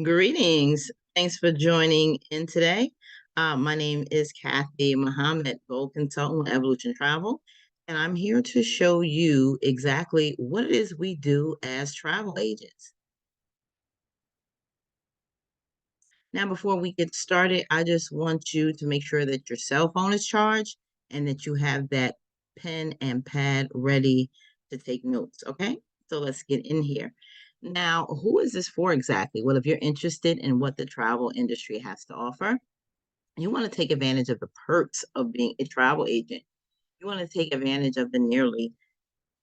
Greetings. Thanks for joining in today. My name is Kathy Muhammad, Gold Consultant with Evolution Travel, and I'm here to show you exactly what it is we do as travel agents. Now, before we get started, I just want you to make sure that your cell phone is charged and that you have that pen and pad ready to take notes, okay? So let's get in here. Now, who is this for exactly? Well, if you're interested in what the travel industry has to offer, you want to take advantage of the perks of being a travel agent. You want to take advantage of the nearly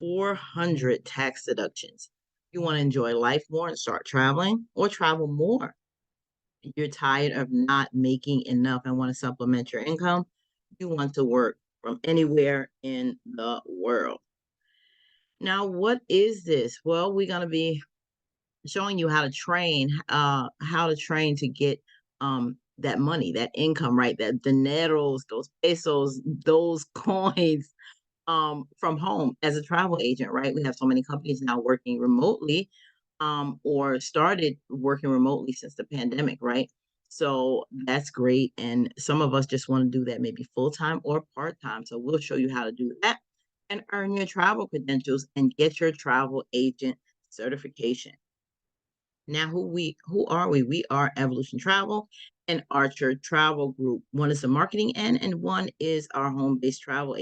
400 tax deductions. You want to enjoy life more and start traveling or travel more. You're tired of not making enough and want to supplement your income. You want to work from anywhere in the world. Now, what is this? Well, we're going to be showing you how to train to get that money, that income, right? That dineros, those pesos, those coins from home as a travel agent, right? We have so many companies now working remotely, or started working remotely since the pandemic, right? So that's great. And some of us just want to do that maybe full time or part time. So we'll show you how to do that and earn your travel credentials and get your travel agent certification. Now, who are we? We are Evolution Travel and Archer Travel Group. One is the marketing end, and one is our home-based travel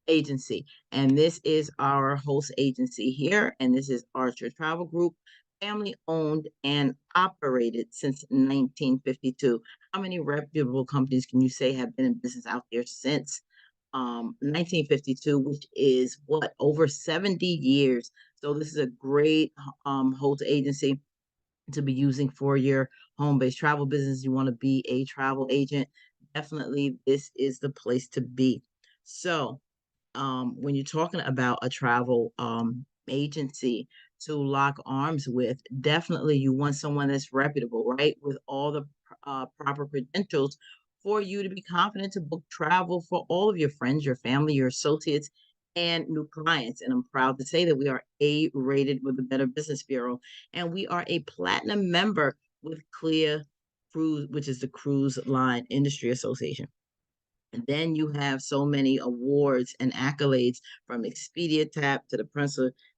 agency. And this is our host agency here, and this is Archer Travel Group, family owned and operated since 1952. How many reputable companies can you say have been in business out there since 1952, which is what, over 70 years? So this is a great host agency to be using for your home-based travel business. You want to be a travel agent, definitely this is the place to be. So when you're talking about a travel agency to lock arms with, definitely you want someone that's reputable, right? With all the proper credentials for you to be confident to book travel for all of your friends, your family, your associates, and new clients. And I'm proud to say that we are A-rated with the Better Business Bureau, and we are a platinum member with Clear Cruise, which is the Cruise Line Industry Association. And then you have so many awards and accolades from Expedia Tap to the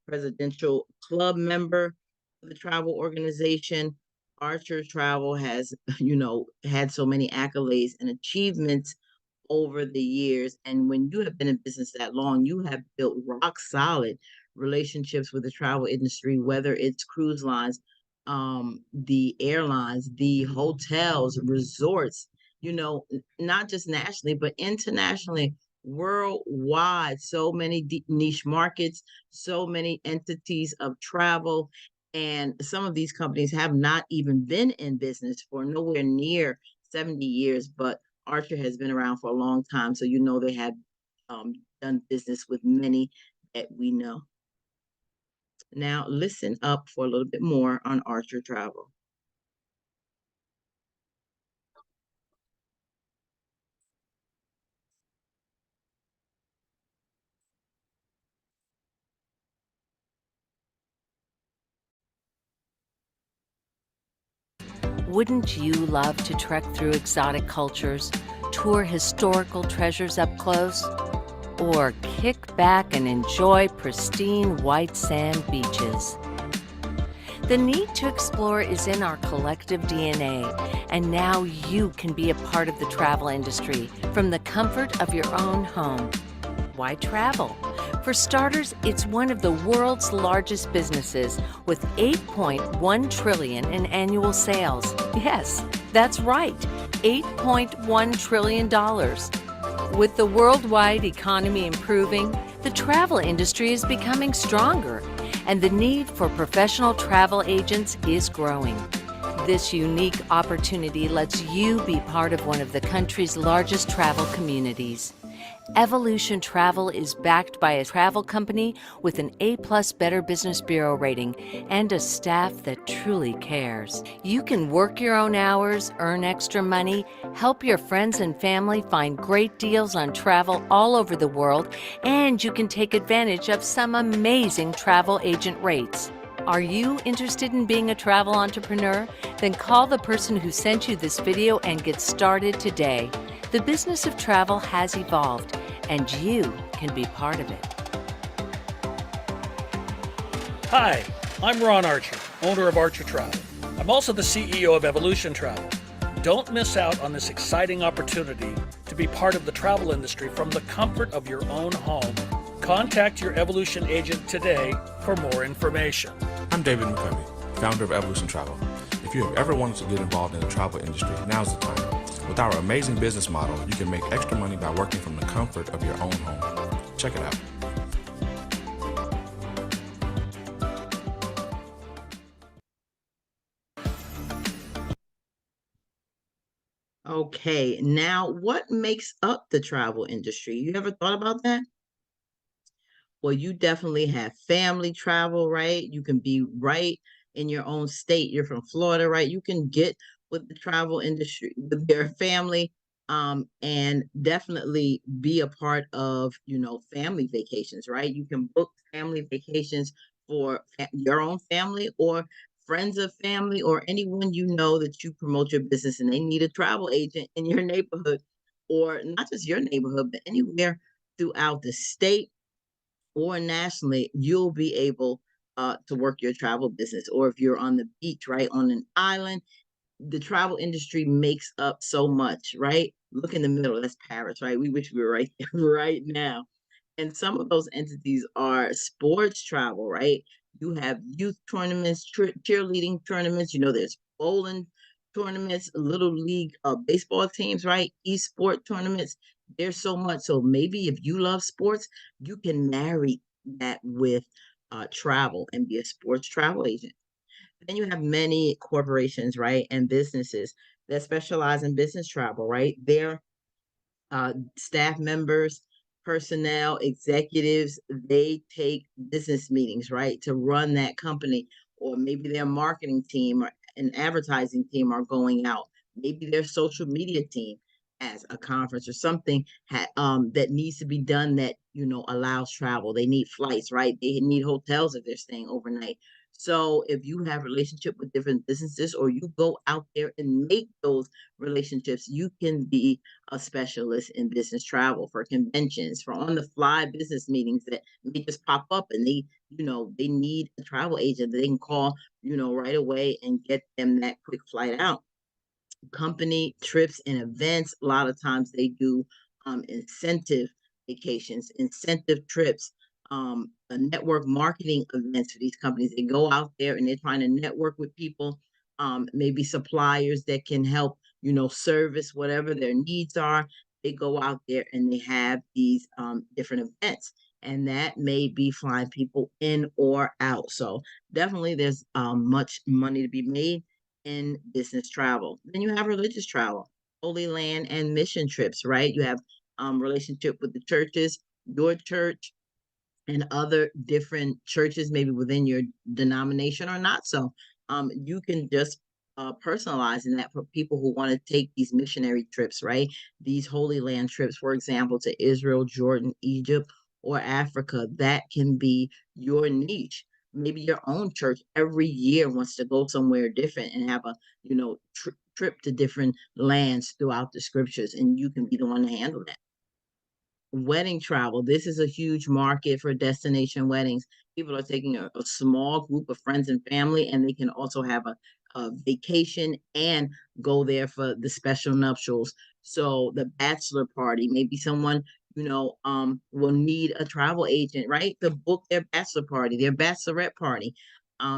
Presidential Club member of the travel organization. Archer Travel has, had so many accolades and achievements over the years. And when you have been in business that long, you have built rock solid relationships with the travel industry, whether it's cruise lines, the airlines, the hotels, resorts, not just nationally, but internationally, worldwide. So many niche markets, so many entities of travel. And some of these companies have not even been in business for nowhere near 70 years, but Archer has been around for a long time. So, they have done business with many that we know. Now, listen up for a little bit more on Archer Travel. Wouldn't you love to trek through exotic cultures, tour historical treasures up close, or kick back and enjoy pristine white sand beaches? The need to explore is in our collective DNA, and now you can be a part of the travel industry from the comfort of your own home. Why travel? For starters, it's one of the world's largest businesses with 8.1 trillion in annual sales. Yes, that's right, $8.1 trillion. With the worldwide economy improving, the travel industry is becoming stronger, and the need for professional travel agents is growing. This unique opportunity lets you be part of one of the country's largest travel communities. Evolution Travel is backed by a travel company with an A+ Better Business Bureau rating and a staff that truly cares. You can work your own hours, earn extra money, help your friends and family find great deals on travel all over the world, and you can take advantage of some amazing travel agent rates. Are you interested in being a travel entrepreneur? Then call the person who sent you this video and get started today. The business of travel has evolved, and you can be part of it. Hi, I'm Ron Archer, owner of Archer Travel. I'm also the CEO of Evolution Travel. Don't miss out on this exciting opportunity to be part of the travel industry from the comfort of your own home. Contact your Evolution agent today for more information. I'm David McCovey, founder of Evolution Travel. If you have ever wanted to get involved in the travel industry, now's the time. With our amazing business model, you can make extra money by working from the comfort of your own home. Check it out. Okay, now what makes up the travel industry? You ever thought about that? Well, you definitely have family travel, right? You can be right in your own state. You're from Florida, right? You can get with the travel industry with your family, and definitely be a part of, family vacations, right? You can book family vacations for your own family or friends of family or anyone you know that you promote your business and they need a travel agent in your neighborhood, or not just your neighborhood, but anywhere throughout the state or nationally, you'll be able to work your travel business. Or if you're on the beach, right, on an island, the travel industry makes up so much, right? Look in the middle, that's Paris, right? We wish we were right there right now. And some of those entities are sports travel, right? You have youth tournaments, cheerleading tournaments, there's bowling tournaments, little league baseball teams, right? Esport tournaments. There's so much. So maybe if you love sports, you can marry that with travel and be a sports travel agent. Then you have many corporations, right, and businesses that specialize in business travel, right? Their staff members, personnel, executives, they take business meetings, right, to run that company. Or maybe their marketing team or an advertising team are going out. Maybe their social media team has a conference or something that needs to be done that, allows travel. They need flights, right? They need hotels if they're staying overnight. So if you have relationship with different businesses or you go out there and make those relationships, you can be a specialist in business travel for conventions, for on the fly business meetings that may just pop up and they need a travel agent that they can call, right away and get them that quick flight out. Company trips and events, a lot of times they do incentive vacations, incentive trips, network marketing events for these companies. They go out there and they're trying to network with people, maybe suppliers that can help, service whatever their needs are. They go out there and they have these different events. And that may be flying people in or out. So definitely there's much money to be made in business travel. Then you have religious travel, Holy Land and mission trips, right? You have relationship with the churches, your church, and other different churches, maybe within your denomination or not. So you can just personalize in that for people who want to take these missionary trips, right? These Holy Land trips, for example, to Israel, Jordan, Egypt, or Africa. That can be your niche. Maybe your own church every year wants to go somewhere different and have a, trip to different lands throughout the scriptures, and you can be the one to handle that. Wedding travel. This is a huge market for destination weddings. People are taking a small group of friends and family, and they can also have a vacation and go there for the special nuptials. So the bachelor party, maybe someone, will need a travel agent, right? To book their bachelor party, their bachelorette party,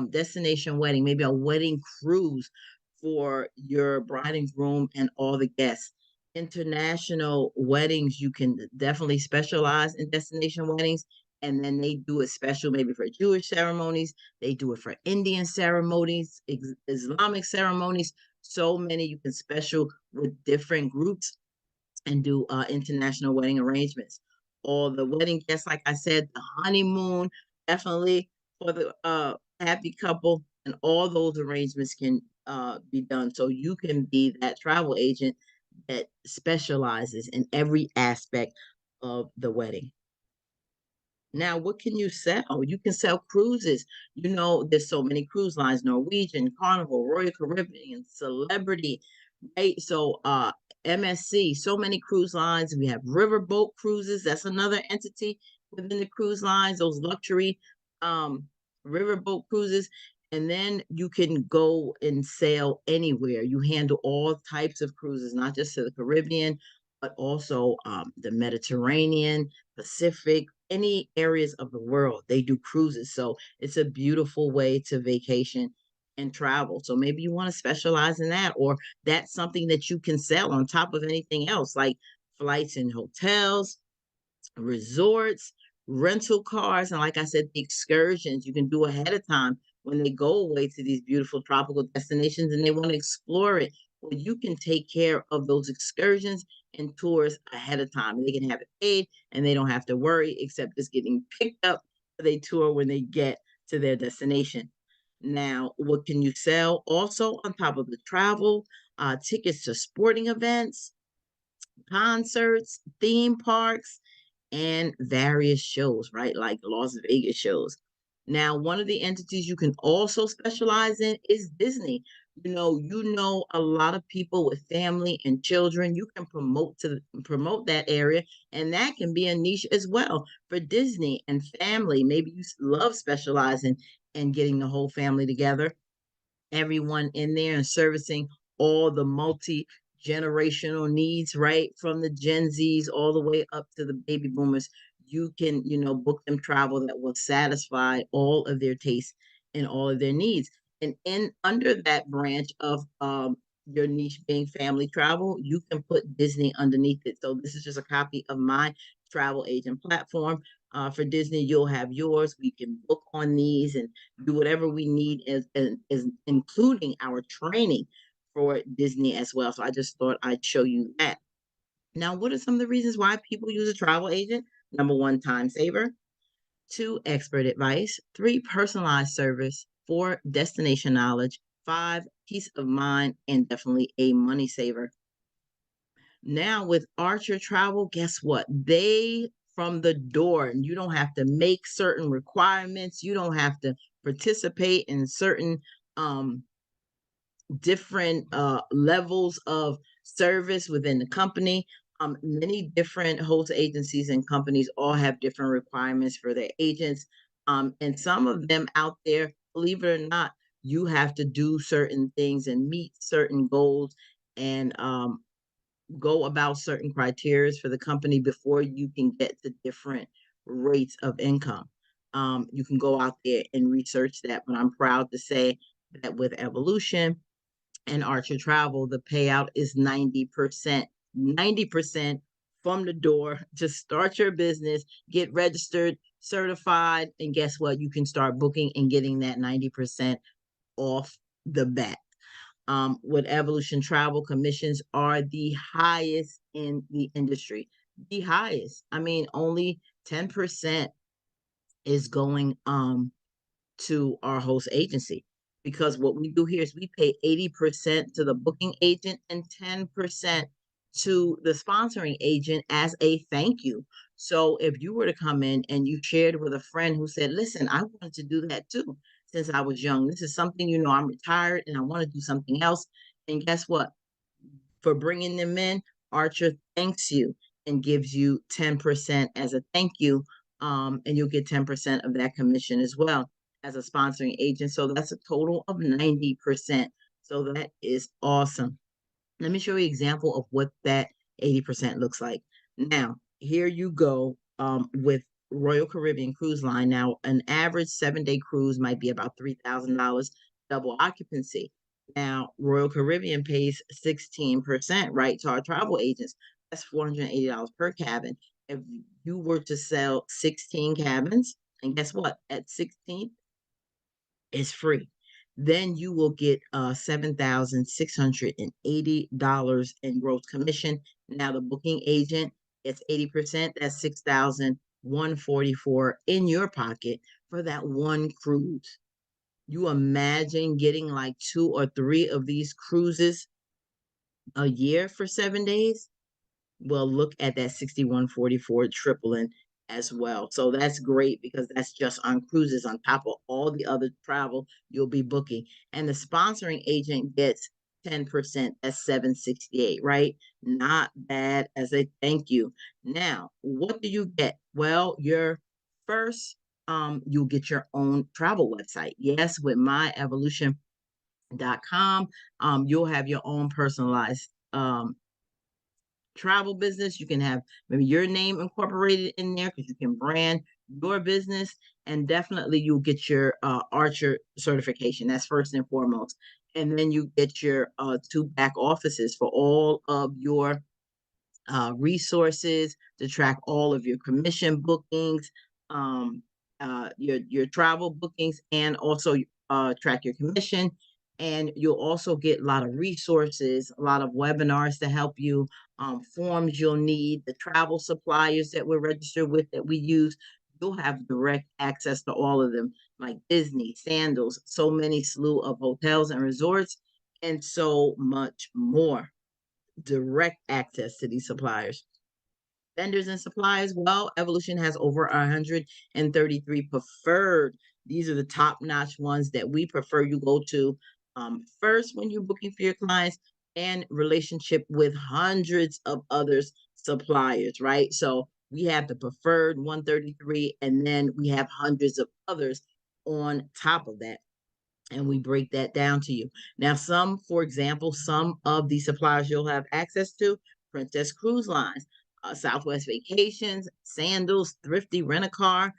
destination wedding, maybe a wedding cruise for your bride and groom and all the guests. International weddings, you can definitely specialize in destination weddings, and then they do it special maybe for Jewish ceremonies, they do it for Indian ceremonies, Islamic ceremonies. So many you can special with different groups and do international wedding arrangements. Or the wedding guests, like I said, the honeymoon, definitely for the happy couple, and all those arrangements can be done. So you can be that travel agent that specializes in every aspect of the wedding. Now, what can you sell? You can sell cruises. You know, there's so many cruise lines, Norwegian, Carnival, Royal Caribbean, Celebrity, right? So, MSC, so many cruise lines. We have Riverboat Cruises. That's another entity within the cruise lines, those luxury um riverboat cruises. And then you can go and sail anywhere. You handle all types of cruises, not just to the Caribbean, but also the Mediterranean, Pacific, any areas of the world. They do cruises. So it's a beautiful way to vacation and travel. So maybe you want to specialize in that, or that's something that you can sell on top of anything else, like flights and hotels, resorts, rental cars, and like I said, the excursions you can do ahead of time when they go away to these beautiful tropical destinations and they want to explore it. Well, you can take care of those excursions and tours ahead of time. They can have it paid and they don't have to worry except just getting picked up for their tour when they get to their destination. Now, what can you sell also on top of the travel? Tickets to sporting events, concerts, theme parks, and various shows, right? Like Las Vegas shows. Now, one of the entities you can also specialize in is Disney. You know a lot of people with family and children. You can promote that area, and that can be a niche as well for Disney and family. Maybe you love specializing and getting the whole family together, everyone in there, and servicing all the multi-generational needs, right? From the Gen Zs all the way up to the baby boomers. You can, book them travel that will satisfy all of their tastes and all of their needs. And in under that branch of your niche being family travel, you can put Disney underneath it. So this is just a copy of my travel agent platform. For Disney, you'll have yours. We can book on these and do whatever we need as including our training for Disney as well. So I just thought I'd show you that. Now, what are some of the reasons why people use a travel agent? Number one, time saver. Two, expert advice. Three, personalized service. Four, destination knowledge. Five, peace of mind, and definitely a money saver. Now with Archer Travel, guess what? They from the door, and you don't have to make certain requirements. You don't have to participate in certain um different levels of service within the company. Many different host agencies and companies all have different requirements for their agents. And some of them out there, believe it or not, you have to do certain things and meet certain goals and go about certain criteria for the company before you can get to different rates of income. You can go out there and research that, but I'm proud to say that with Evolution and Archer Travel, the payout is 90%. 90% from the door to start your business, get registered, certified, and guess what? You can start booking and getting that 90% off the bat. With Evolution Travel, commissions are the highest in the industry. The highest. I mean, only 10% is going to our host agency, because what we do here is we pay 80% to the booking agent and 10% to the sponsoring agent as a thank you. So if you were to come in and you shared with a friend who said, listen, I wanted to do that too since I was young. This is something, I'm retired and I want to do something else. And guess what? For bringing them in, Archer thanks you and gives you 10% as a thank you. And you'll get 10% of that commission as well as a sponsoring agent. So that's a total of 90%. So that is awesome. Let me show you an example of what that 80% looks like. Now, here you go with Royal Caribbean Cruise Line. Now, an average 7-day cruise might be about $3,000, double occupancy. Now, Royal Caribbean pays 16%, right, to our travel agents. That's $480 per cabin. If you were to sell 16 cabins, and guess what? At 16, it's free. Then you will get $7,680 in gross commission. Now the booking agent gets 80%. That's 6,144 in your pocket for that one cruise. You imagine getting like 2 or 3 of these cruises a year for 7 days? Well, look at that 6,144 tripling as well. So that's great because that's just on cruises on top of all the other travel you'll be booking. And the sponsoring agent gets 10%. That's 768, right? Not bad as a thank you. Now, what do you get? Well, your first you'll get your own travel website. Yes, with myevolution.com, you'll have your own personalized travel business. You can have maybe your name incorporated in there because you can brand your business, and definitely you'll get your Archer certification. That's first and foremost. And then you get your two back offices for all of your resources to track all of your commission bookings, um, your travel bookings, and also track your commission. And you'll also get a lot of resources, a lot of webinars to help you, forms you'll need, the travel suppliers that we're registered with that we use. You'll have direct access to all of them, like Disney, Sandals, so many slew of hotels and resorts, and so much more. Direct access to these suppliers. Vendors and suppliers, well, Evolution has over 133 preferred. These are the top-notch ones that we prefer you go to first when you're booking for your clients, and relationship with hundreds of others suppliers, right? So we have the preferred 133, and then we have hundreds of others on top of that, and we break that down to you. Now, for example, some of the suppliers you'll have access to: Princess Cruise Lines, Southwest Vacations, Sandals, Thrifty Rent-A-Car,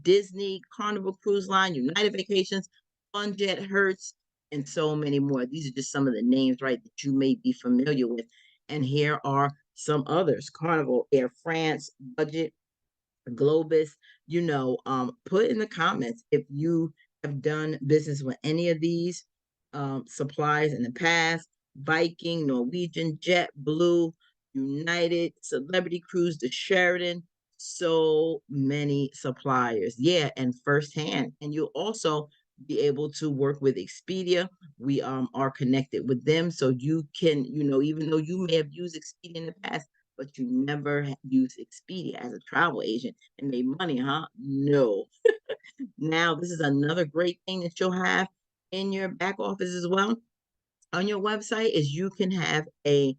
Disney, Carnival Cruise Line, United Vacations, Funjet, Hertz, and so many more. These are just some of the names, right, that you may be familiar with. And here are some others: Carnival, Air France, Budget, Globus. Put in the comments if you have done business with any of these suppliers in the past: Viking, Norwegian, JetBlue, United, Celebrity Cruise, the Sheridan. So many suppliers. Yeah, and firsthand. And you'll also be able to work with Expedia. We are connected with them. So you can, even though you may have used Expedia in the past, but you never used Expedia as a travel agent and made money, huh? No. Now, this is another great thing that you'll have in your back office as well on your website, is you can have you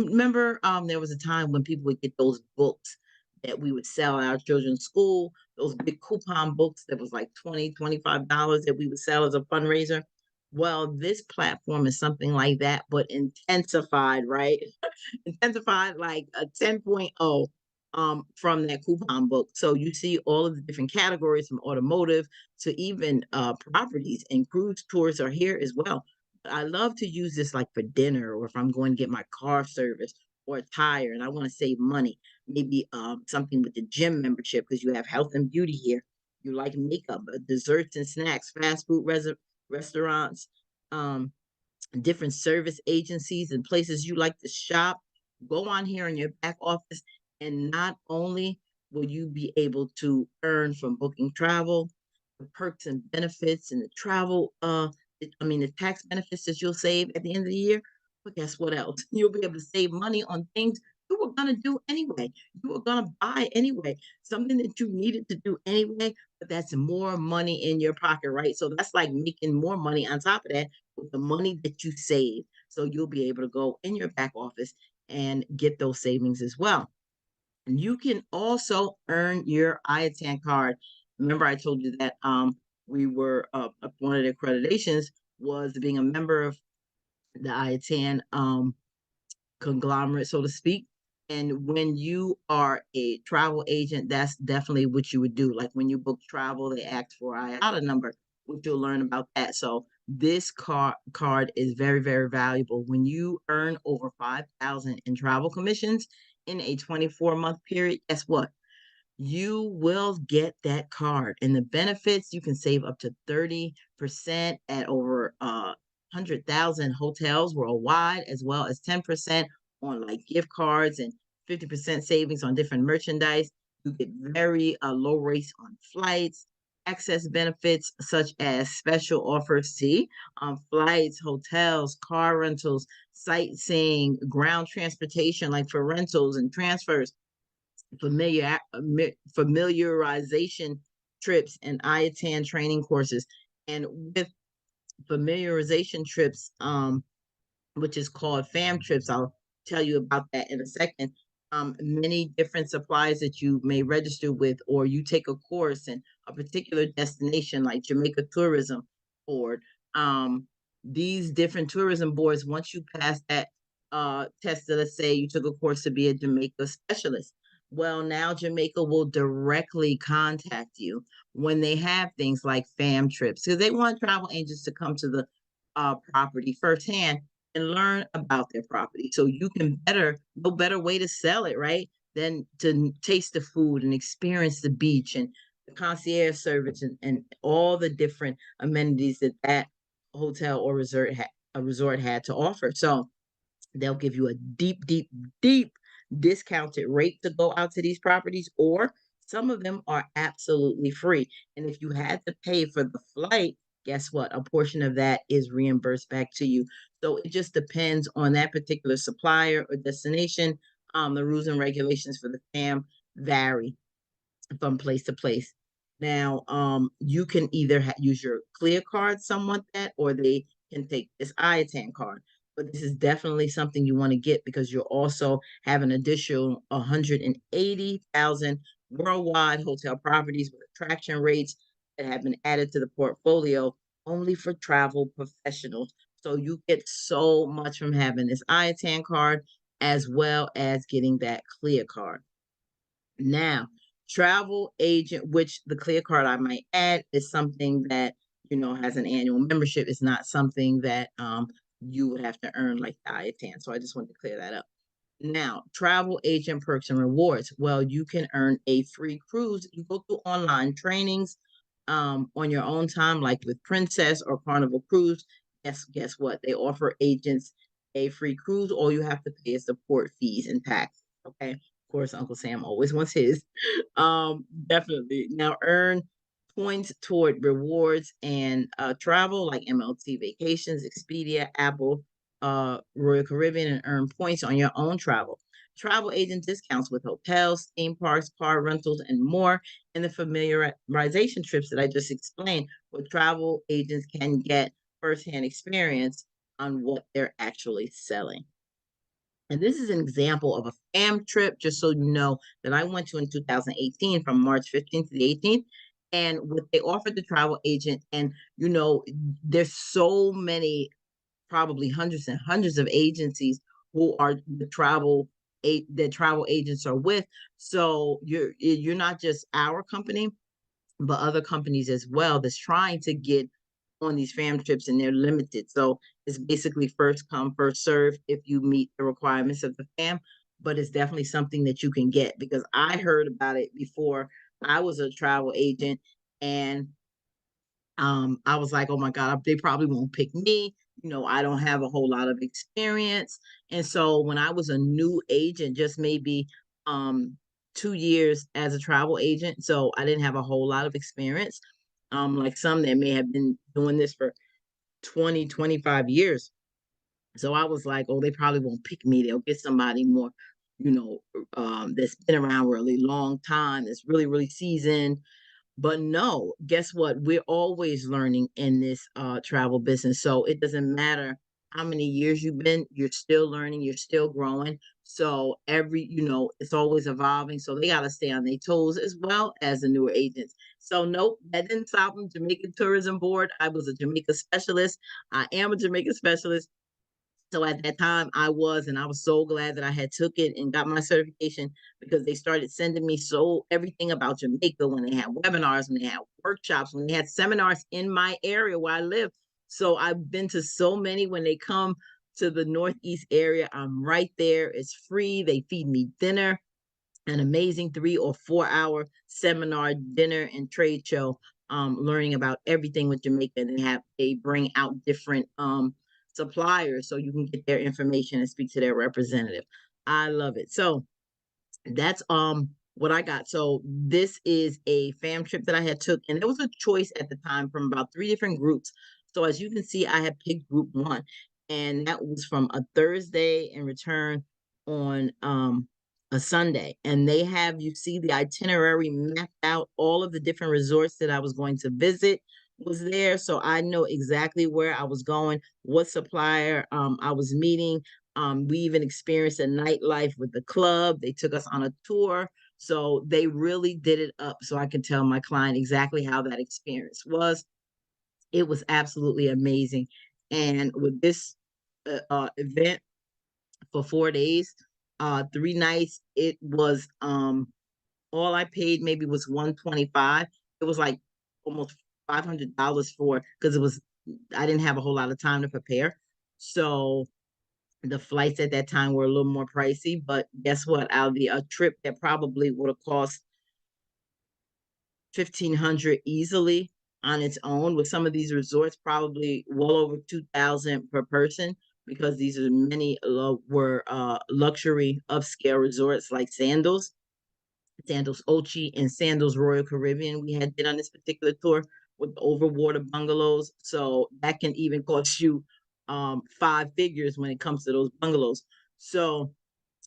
remember, there was a time when people would get those books that we would sell at our children's school, those big coupon books that was like $20, $25 that we would sell as a fundraiser. Well, this platform is something like that, but intensified, right? Intensified like a 10.0 from that coupon book. So you see all of the different categories, from automotive to even properties, and cruise tours are here as well. But I love to use this like for dinner, or if I'm going to get my car service or a tire and I want to save money. Maybe something with the gym membership, because you have health and beauty here. You like makeup, desserts and snacks, fast food restaurants, um, different service agencies and places you like to shop. Go on here in your back office, and not only will you be able to earn from booking travel, the perks and benefits and the travel, the tax benefits that you'll save at the end of the year, but guess what else? You'll be able to save money on things you were gonna do anyway. You were gonna buy anyway, something that you needed to do anyway, but that's more money in your pocket, right? So that's like making more money on top of that with the money that you save. So you'll be able to go in your back office and get those savings as well. And you can also earn your IATAN card. Remember, I told you that we were one of the accreditations was being a member of the IATAN conglomerate, so to speak. And when you are a travel agent, that's definitely what you would do. Like when you book travel, they ask for IATA number, which you'll learn about that. So this card is very, very valuable. When you earn over 5,000 in travel commissions in a 24-month period, guess what? You will get that card, and the benefits: you can save up to 30% at over 100,000 hotels worldwide, as well as 10% on like gift cards, and 50% savings on different merchandise. You get very low rates on flights, access benefits such as special offers, see, on flights, hotels, car rentals, sightseeing, ground transportation, like for rentals and transfers, familiarization trips and IATAN training courses. And with familiarization trips, which is called FAM trips. I'll tell you about that in a second. Many different suppliers that you may register with, or you take a course in a particular destination like Jamaica Tourism Board. These different tourism boards, once you pass that test, let's say you took a course to be a Jamaica specialist. Well, now Jamaica will directly contact you when they have things like FAM trips because they want travel agents to come to the property firsthand and learn about their property. So you can no better way to sell it, right? Than to taste the food and experience the beach and the concierge service and all the different amenities that that hotel or resort had to offer. So they'll give you a deep, deep, deep discounted rate to go out to these properties, or some of them are absolutely free. And if you had to pay for the flight, guess what? A portion of that is reimbursed back to you. So it just depends on that particular supplier or destination. The rules and regulations for the FAM vary from place to place. Now, you can either use your Clear card, somewhat that, or they can take this IATAN card. But this is definitely something you want to get because you'll also have an additional 180,000 worldwide hotel properties with attraction rates that have been added to the portfolio only for travel professionals. So you get so much from having this IATAN card as well as getting that Clear card. Now, travel agent, which the Clear card I might add is something that, has an annual membership. It's not something that you would have to earn like the IATAN. So I just wanted to clear that up. Now, travel agent perks and rewards. Well, you can earn a free cruise. You go through online trainings on your own time, like with Princess or Carnival Cruise. Guess what? They offer agents a free cruise. All you have to pay is the port fees and tax. Okay. Of course, Uncle Sam always wants his. Definitely. Now, earn points toward rewards and travel like MLT Vacations, Expedia, Apple, Royal Caribbean, and earn points on your own travel. Travel agent discounts with hotels, theme parks, car rentals, and more. And the familiarization trips that I just explained, where travel agents can get firsthand experience on what they're actually selling. And this is an example of a FAM trip, just so you know, that I went to in 2018 from March 15th to the 18th. And what they offered the travel agent, and there's so many, probably hundreds and hundreds of agencies who are the travel agents are with. So you're not just our company, but other companies as well that's trying to get on these FAM trips, and they're limited. So it's basically first come, first serve if you meet the requirements of the FAM. But it's definitely something that you can get because I heard about it before I was a travel agent, and I was like, oh my God, they probably won't pick me. I don't have a whole lot of experience. And so when I was a new agent, just maybe 2 years as a travel agent, so I didn't have a whole lot of experience. Like some that may have been doing this for 20, 25 years. So I was like, oh, they probably won't pick me. They'll get somebody more, that's been around really long time, that's really, really seasoned. But no, guess what? We're always learning in this travel business. So it doesn't matter how many years you've been, you're still learning, you're still growing. So it's always evolving. So they got to stay on their toes as well as the newer agents. So nope, that didn't stop them. Jamaica Tourism Board. I was a Jamaica specialist. I am a Jamaica specialist. So at that time and I was so glad that I had took it and got my certification because they started sending me everything about Jamaica when they had webinars, when they had workshops, when they had seminars in my area where I live. So I've been to so many. When they come to the Northeast area, I'm right there. It's free. They feed me dinner, an amazing 3 or 4 hour seminar, dinner, and trade show, learning about everything with Jamaica. They bring out different suppliers so you can get their information and speak to their representative. I love it. So that's what I got. So this is a fam trip that I had took, and there was a choice at the time from about 3 different groups. So as you can see, I had picked group one, and that was from a Thursday and return on a Sunday, and they have you see the itinerary mapped out. All of the different resorts that I was going to visit was there, so I know exactly where I was going, what supplier I was meeting. We even experienced a nightlife with the club. They took us on a tour, so they really did it up so I could tell my client exactly how that experience was. It was absolutely amazing. And with this event for 4 days, 3 nights, it was all I paid maybe was 125. It was like almost $500 for because it was I didn't have a whole lot of time to prepare. So the flights at that time were a little more pricey, but guess what? Out of a trip that probably would have cost 1,500 easily on its own, with some of these resorts probably well over 2,000 per person, because these are many were luxury upscale resorts like Sandals Ochi and Sandals Royal Caribbean. We had did on this particular tour with the overwater bungalows, so that can even cost you 5 figures when it comes to those bungalows. So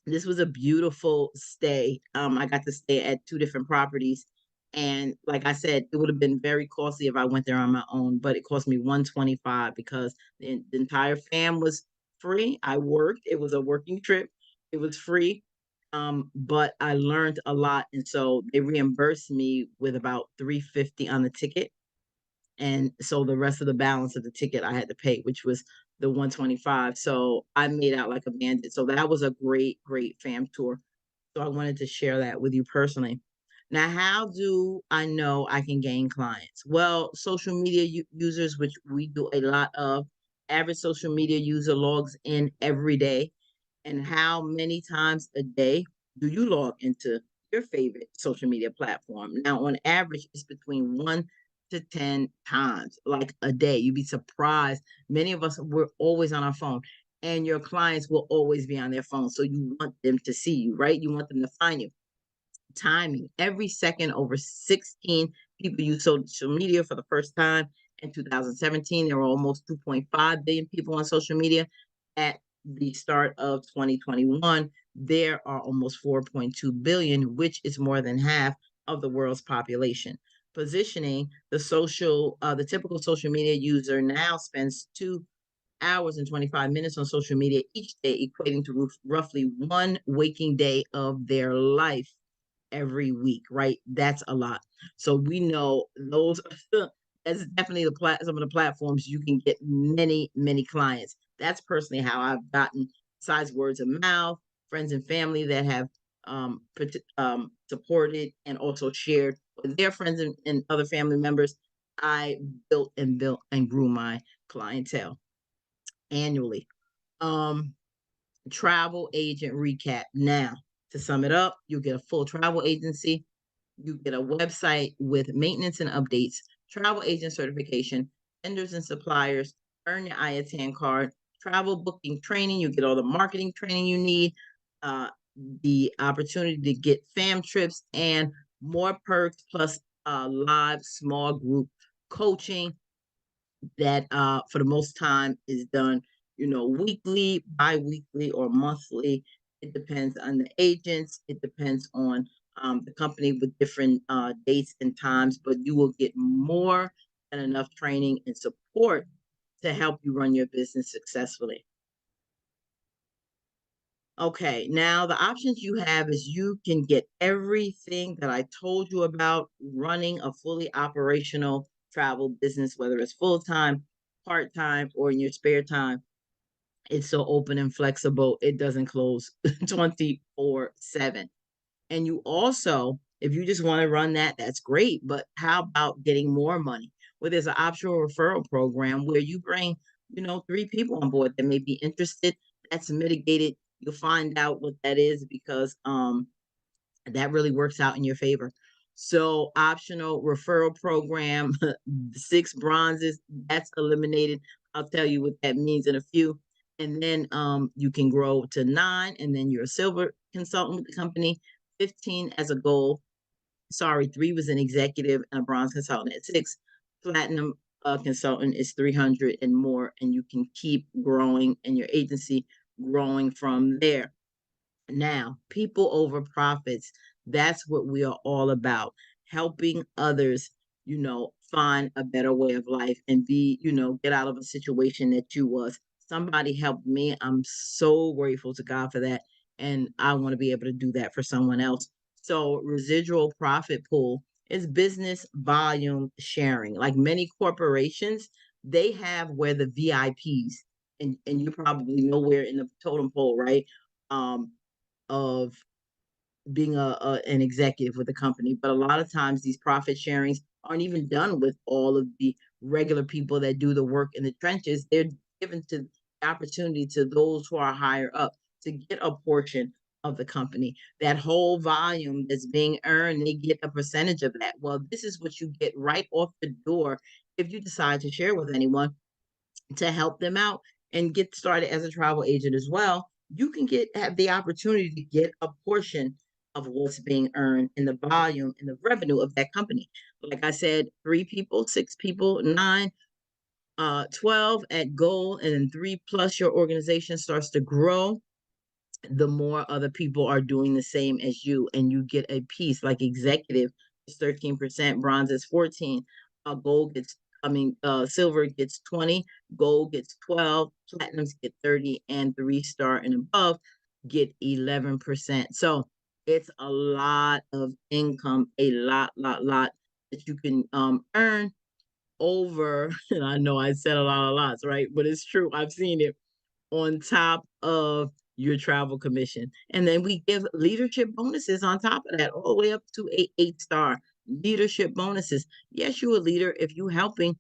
this was a beautiful stay. I got to stay at 2 different properties, and like I said, it would have been very costly if I went there on my own, but it cost me 125 because the entire fam was free. I worked. It was a working trip. It was free, but I learned a lot, and so they reimbursed me with about 350 on the ticket, and so the rest of the balance of the ticket I had to pay, which was the 125. So I made out like a bandit. So that was a great, great fam tour. So I wanted to share that with you personally. Now, how do I know I can gain clients? Well, social media users, which we do a lot of, average social media user logs in every day. And how many times a day do you log into your favorite social media platform? Now, on average, it's between 1 to 10 times, like a day. You'd be surprised. Many of us, we're always on our phone, and your clients will always be on their phone. So you want them to see you, right? You want them to find you. Timing. Every second, over 16 people use social media for the first time. In 2017, there were almost 2.5 billion people on social media. At the start of 2021, there are almost 4.2 billion, which is more than half of the world's population. Positioning, the typical social media user now spends 2 hours and 25 minutes on social media each day, equating to roughly one waking day of their life every week, right? That's a lot. So we know those that's definitely some of the platforms you can get many, many clients. That's personally how I've gotten, besides words of mouth, friends and family that have supported and also shared with their friends and other family members. I built and grew my clientele annually. Um, Travel agent recap. Now, to sum it up, you get a full travel agency, you get a website with maintenance and updates, travel agent certification, vendors and suppliers, earn your IATAN card, travel booking training, you get all the marketing training you need, uh, the opportunity to get fam trips and more perks, plus live small group coaching that for the most time is done, weekly, bi-weekly, or monthly. It depends on the agents. It depends on the company with different dates and times, but you will get more than enough training and support to help you run your business successfully. Okay, now the options you have is you can get everything that I told you about running a fully operational travel business, whether it's full time, part time, or in your spare time. It's so open and flexible, it doesn't close 24/7. And you also, if you just want to run that, that's great. But how about getting more money? Well, there's an optional referral program where you bring, 3 people on board that may be interested. That's mitigated. You'll find out what that is because that really works out in your favor. So optional referral program, 6 bronzes, that's eliminated. I'll tell you what that means in a few. And then you can grow to 9, and then you're a silver consultant with the company, 15 as a goal. Sorry, 3 was an executive and a bronze consultant at 6. Platinum consultant is 300 and more, and you can keep growing and your agency growing from there. Now, people over profits, that's what we are all about. Helping others, find a better way of life and get out of a situation that you was. Somebody helped me. I'm so grateful to God for that. And I want to be able to do that for someone else. So, residual profit pool is business volume sharing. Like many corporations, they have where the VIPs, and you're probably nowhere in the totem pole, right? Um, of being an executive with a company, but a lot of times these profit sharings aren't even done with all of the regular people that do the work in the trenches. They're given to the opportunity to those who are higher up to get a portion of the company. That whole volume that's being earned, they get a percentage of that. Well, this is what you get right off the door if you decide to share with anyone to help them out and get started as a travel agent as well. You can have the opportunity to get a portion of what's being earned in the volume and the revenue of that company. Like I said, 3 people, 6 people, nine, 12 at goal, and then 3 plus your organization starts to grow, the more other people are doing the same as you, and you get a piece. Like executive is 13%, bronze is 14, gold gets silver gets 20, gold gets 12, platinums get 30, and 3 star and above get 11%. So it's a lot of income, a lot that you can earn over. And I know I said a lot of lots, right? But it's true. I've seen it on top of your travel commission. And then we give leadership bonuses on top of that, all the way up to a 8 star leadership bonuses. Yes, you're a leader if you're helping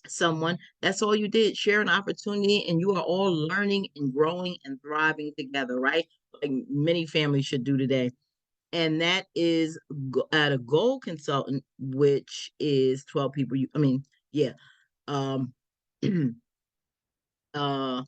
someone. That's all you did, share an opportunity, and you are all learning and growing and thriving together, right? Like many families should do today. And that is at a gold consultant, which is 12 people. Yeah. Um, uh,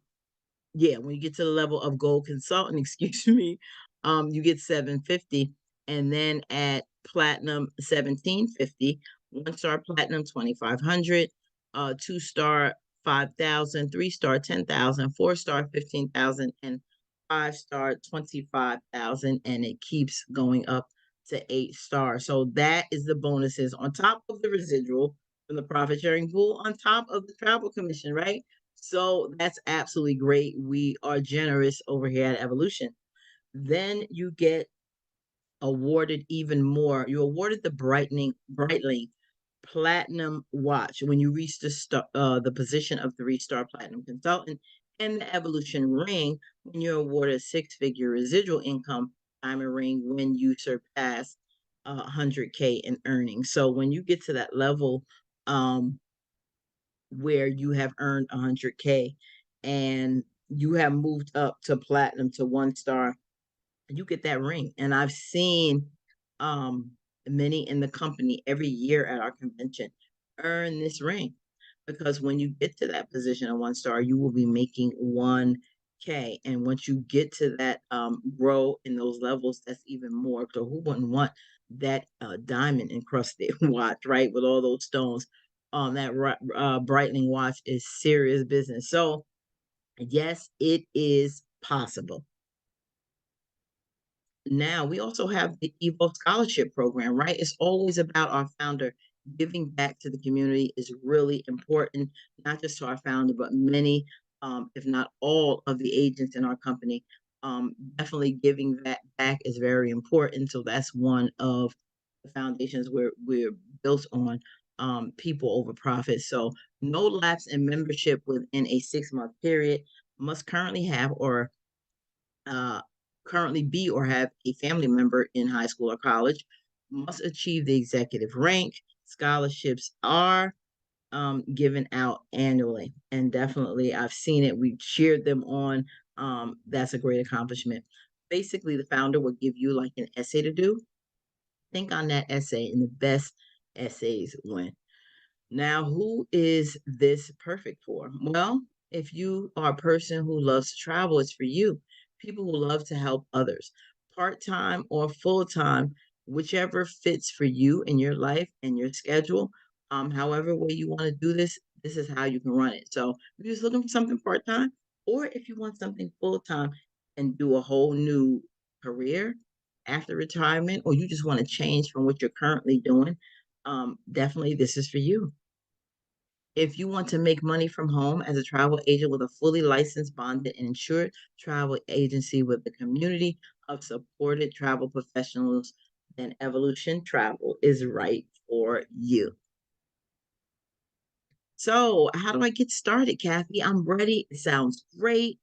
yeah, when you get to the level of gold consultant, excuse me, you get 750, and then at platinum 1750, 1 star platinum 2500, 2 star 5,000, 3 star 10,000, 4 star 15,000, and 5 star 25,000, and it keeps going up to 8 star. So that is the bonuses on top of the residual from the profit sharing pool, on top of the travel commission, right? So that's absolutely great. We are generous over here at Evolution. Then you get awarded even more. You're awarded the Breitling Platinum Watch when you reach the position of 3 star platinum consultant, and the Evolution Ring when you're awarded a 6 figure residual income diamond ring when you surpass 100K in earnings. So when you get to that level, um, where you have earned 100K and you have moved up to platinum to 1 star, you get that ring. And I've seen many in the company every year at our convention earn this ring, because when you get to that position of 1 star, you will be making 1K. And once you get to that grow in those levels, that's even more. So who wouldn't want that diamond encrusted watch, right? With all those stones. That Breitling watch is serious business. So yes, it is possible. Now, we also have the Evo Scholarship Program, right? It's always about our founder. Giving back to the community is really important, not just to our founder, but many, if not all, of the agents in our company. Definitely giving that back is very important. So that's one of the foundations we're built on, people over profit. So no lapse in membership within a 6 month period, must currently have or uh, currently be or have a family member in high school or college, must achieve the executive rank. Scholarships are given out annually, and definitely I've seen it. We've cheered them on. That's a great accomplishment. Basically, the founder will give you like an essay to do. Think on that essay, and the best essays win. Now, who is this perfect for? Well, if you are a person who loves to travel, it's for you. People who love to help others, part time or full time, whichever fits for you in your life and your schedule. However way you want to do this, this is how you can run it. So if you're just looking for something part time, or if you want something full time and do a whole new career after retirement, or you just want to change from what you're currently doing, definitely this is for you. If you want to make money from home as a travel agent with a fully licensed, bonded, and insured travel agency with a community of supported travel professionals, then Evolution Travel is right for you. So, how do I get started, Kathy? I'm ready. It sounds great.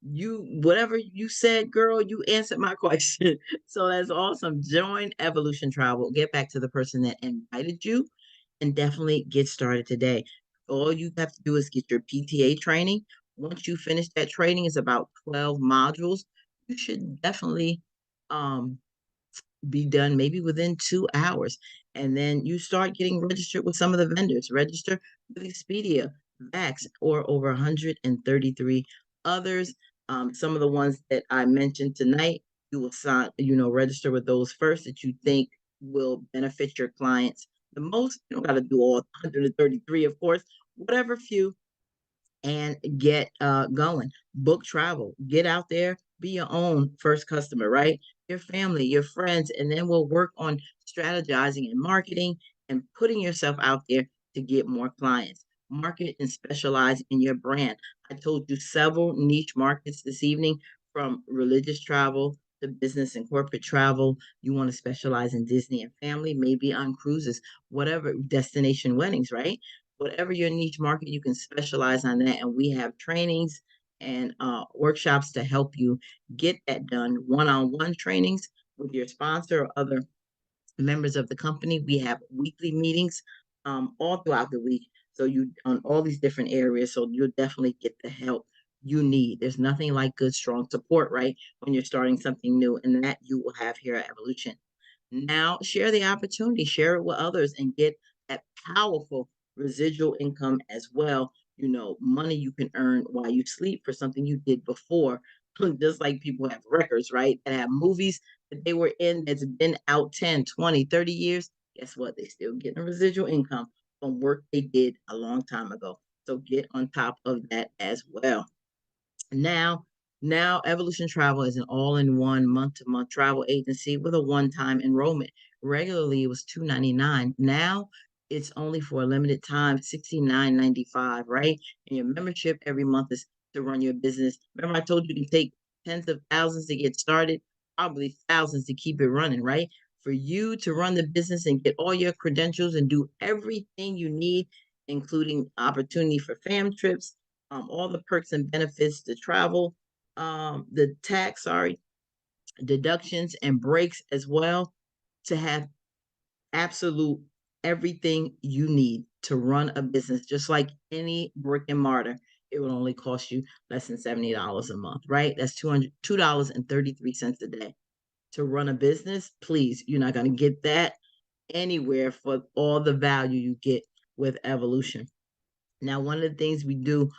Whatever you said, girl, you answered my question. So that's awesome. Join Evolution Travel. Get back to the person that invited you and definitely get started today. All you have to do is get your PTA training. Once you finish that training, it's about 12 modules. You should definitely um be done maybe within 2 hours. And then you start getting registered with some of the vendors. Register with Expedia, Vax, or over 133 others. Some of the ones that I mentioned tonight, you will sign, register with those first that you think will benefit your clients the most. You don't got to do all 133, of course, whatever few, and get going. Book travel, get out there, be your own first customer, right? Your family, your friends, and then we'll work on strategizing and marketing and putting yourself out there to get more clients. Market and specialize in your brand. I told you several niche markets this evening, from religious travel to business and corporate travel. You want to specialize in Disney and family, maybe on cruises, whatever, destination weddings, right? Whatever your niche market, you can specialize on that. And we have trainings and workshops to help you get that done. One-on-one trainings with your sponsor or other members of the company. We have weekly meetings all throughout the week. So you on all these different areas. So you'll definitely get the help you need. There's nothing like good, strong support, right? When you're starting something new, and that you will have here at Evolution. Now, share the opportunity, share it with others, and get that powerful residual income as well. Money you can earn while you sleep for something you did before. Just like people have records, right? That have movies that they were in that's been out 10, 20, 30 years. Guess what? They still getting a residual income from work they did a long time ago. So get on top of that as well. Now, now Evolution Travel is an all-in-one month-to-month travel agency with a one-time enrollment. Regularly, it was $299. Now, it's only for a limited time, $69.95, right? And your membership every month is to run your business. Remember, I told you to take tens of thousands to get started, probably thousands to keep it running, right? For you to run the business and get all your credentials and do everything you need, including opportunity for fam trips, all the perks and benefits to travel, the tax, sorry, deductions and breaks as well, to have absolute everything you need to run a business, just like any brick and mortar. It will only cost you less than $70 a month, right? That's $2.33 a day to run a business. Please, you're not going to get that anywhere for all the value you get with Evolution. Now, one of the things we do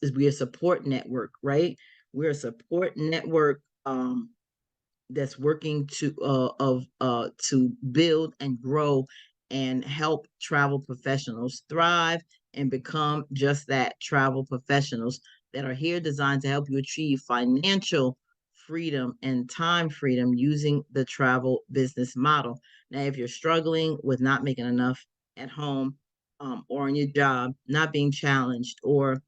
is we're a support network, right? We're a support network that's working to build and grow and help travel professionals thrive and become just that, travel professionals that are here designed to help you achieve financial freedom and time freedom using the travel business model. Now, if you're struggling with not making enough at home, or on your job, not being challenged, or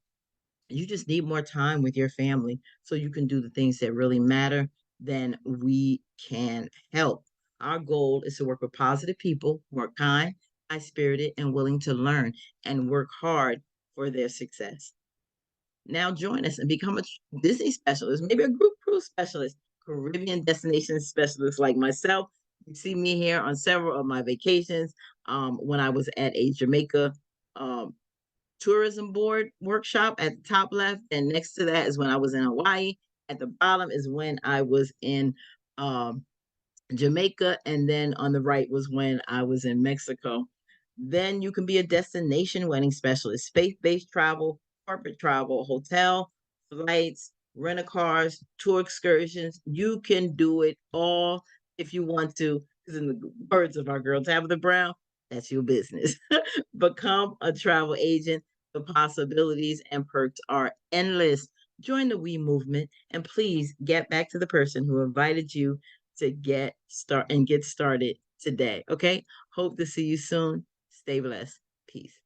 you just need more time with your family so you can do the things that really matter, then we can help. Our goal is to work with positive people who are kind, high spirited, and willing to learn and work hard for their success. Now join us and become a Disney specialist, maybe a group cruise specialist, Caribbean destination specialist like myself. You see me here on several of my vacations. When I was at a Jamaica um, tourism board workshop at the top left, and next to that is when I was in Hawaii. At the bottom is when I was in um, Jamaica, and then on the right was when I was in Mexico. Then you can be a destination wedding specialist, faith-based travel, corporate travel, hotel, flights, rent-a-cars, tour excursions. You can do it all if you want to, because in the words of our girl Tabitha Brown, that's your business. Become a travel agent. The possibilities and perks are endless. Join the We movement, and please get back to the person who invited you to get started today. Okay. Hope to see you soon. Stay blessed. Peace.